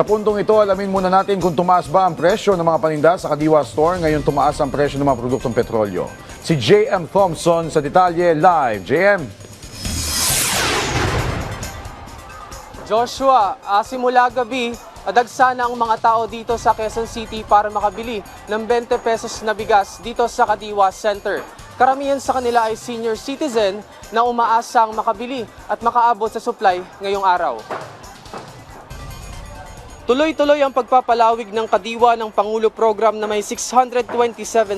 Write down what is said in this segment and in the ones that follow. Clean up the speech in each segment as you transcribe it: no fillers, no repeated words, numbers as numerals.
Sa puntong ito, alamin muna natin kung tumaas ba ang presyo ng mga paninda sa Kadiwa Store ngayon tumaas ang presyo ng mga produktong petrolyo. Si JM Thompson sa detalye live. JM. Joshua, simula gabi, dagsana ang mga tao dito sa Quezon City para makabili ng 20 pesos na bigas dito sa Kadiwa Center. Karamihan sa kanila ay senior citizen na umaasang makabili at makaabot sa supply ngayong araw. Tuloy-tuloy ang pagpapalawig ng Kadiwa ng Pangulo Program na may 627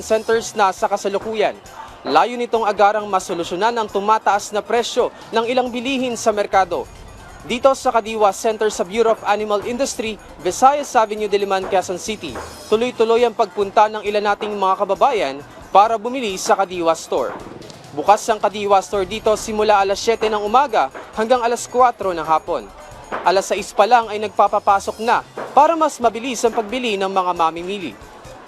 centers na sa kasalukuyan. Layo nitong agarang masolusyonan ang tumataas na presyo ng ilang bilihin sa merkado. Dito sa Kadiwa Center sa Bureau of Animal Industry, Visayas Avenue, Diliman, Quezon City, tuloy-tuloy ang pagpunta ng ilan nating mga kababayan para bumili sa Kadiwa Store. Bukas ang Kadiwa Store dito simula alas 7 ng umaga hanggang alas 4 ng hapon. Alas 6 pa lang ay nagpapapasok na para mas mabilis ang pagbili ng mga mamimili.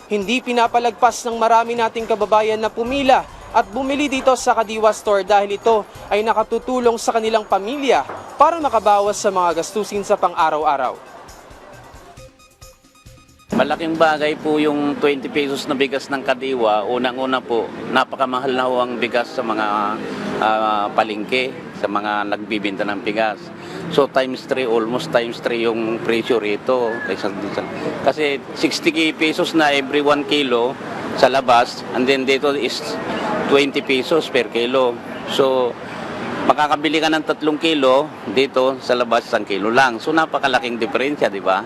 Hindi pinapalagpas ng marami nating kababayan na pumila at bumili dito sa Kadiwa Store dahil ito ay nakatutulong sa kanilang pamilya para makabawas sa mga gastusin sa pang-araw-araw. Malaking bagay po yung 20 pesos na bigas ng Kadiwa. Unang-una po, napakamahal na ho ang bigas sa mga palengke, sa mga nagbibinta ng bigas. So times 3, almost times 3 yung presyo rito. Kasi 60 pesos na every 1 kilo sa labas, and then dito is 20 pesos per kilo. So makakabili ka ng 3 kilo, dito sa labas 1 kilo lang. So napakalaking diferensya, di ba?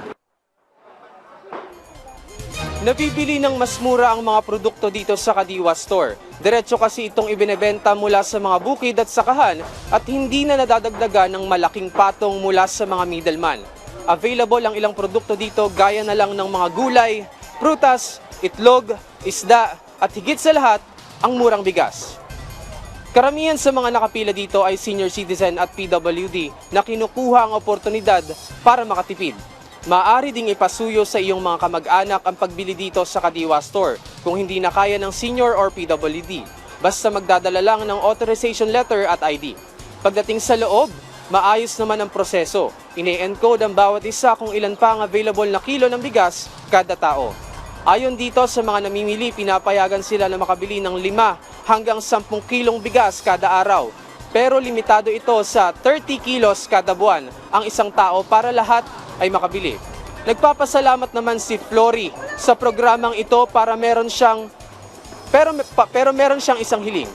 Nabibili ng mas mura ang mga produkto dito sa Kadiwa Store. Diretso kasi itong ibinebenta mula sa mga bukid at sakahan at hindi na nadadagdagan ng malaking patong mula sa mga middleman. Available ang ilang produkto dito gaya na lang ng mga gulay, prutas, itlog, isda at higit sa lahat, ang murang bigas. Karamihan sa mga nakapila dito ay senior citizen at PWD na kinukuha ang oportunidad para makatipid. Maaari ding ipasuyo sa iyong mga kamag-anak ang pagbili dito sa Kadiwa Store kung hindi na kaya ng senior or PWD. Basta magdadala lang ng authorization letter at ID. Pagdating sa loob, maayos naman ang proseso. Ine-encode ang bawat isa kung ilan pa ang available na kilo ng bigas kada tao. Ayon dito sa mga namimili, pinapayagan sila na makabili ng 5 hanggang 10 kilong bigas kada araw. Pero limitado ito sa 30 kilos kada buwan ang isang tao para lahat ay makabili. Nagpapasalamat naman si Flory sa programang ito para meron siyang isang hiling.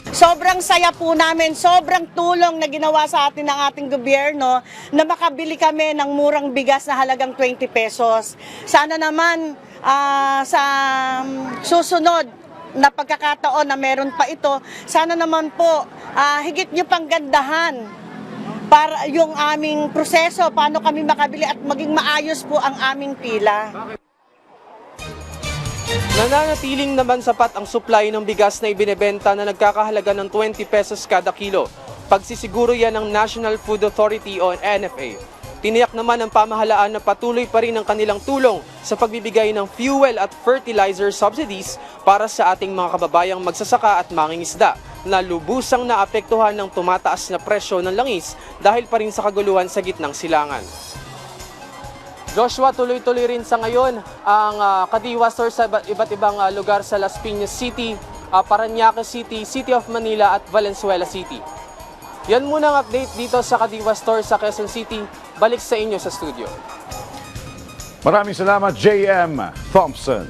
Sobrang saya po namin, sobrang tulong na ginawa sa atin ng ating gobyerno na makabili kami ng murang bigas na halagang 20 pesos. Sana naman sa susunod na pagkakataon na meron pa ito, sana naman po higit nyo pang gandahan para yung aming proseso, paano kami makabili at maging maayos po ang aming pila. Nananatiling naman sapat ang supply ng bigas na ibinebenta na nagkakahalaga ng 20 pesos kada kilo. Pagsisiguro yan ng National Food Authority o NFA. Tiniyak naman ng pamahalaan na patuloy pa rin ang kanilang tulong sa pagbibigay ng fuel at fertilizer subsidies para sa ating mga kababayang magsasaka at mangingisda na lubusang naapektuhan ng tumataas na presyo ng langis dahil pa rin sa kaguluhan sa gitnang silangan. Joshua, tuloy-tuloy rin sa ngayon ang Kadiwa Store sa iba't ibang lugar sa Las Piñas City, Parañaque City, City of Manila at Valenzuela City. Yan muna ang update dito sa Kadiwa Store sa Quezon City. Balik sa inyo sa studio. Maraming salamat, JM Thompson.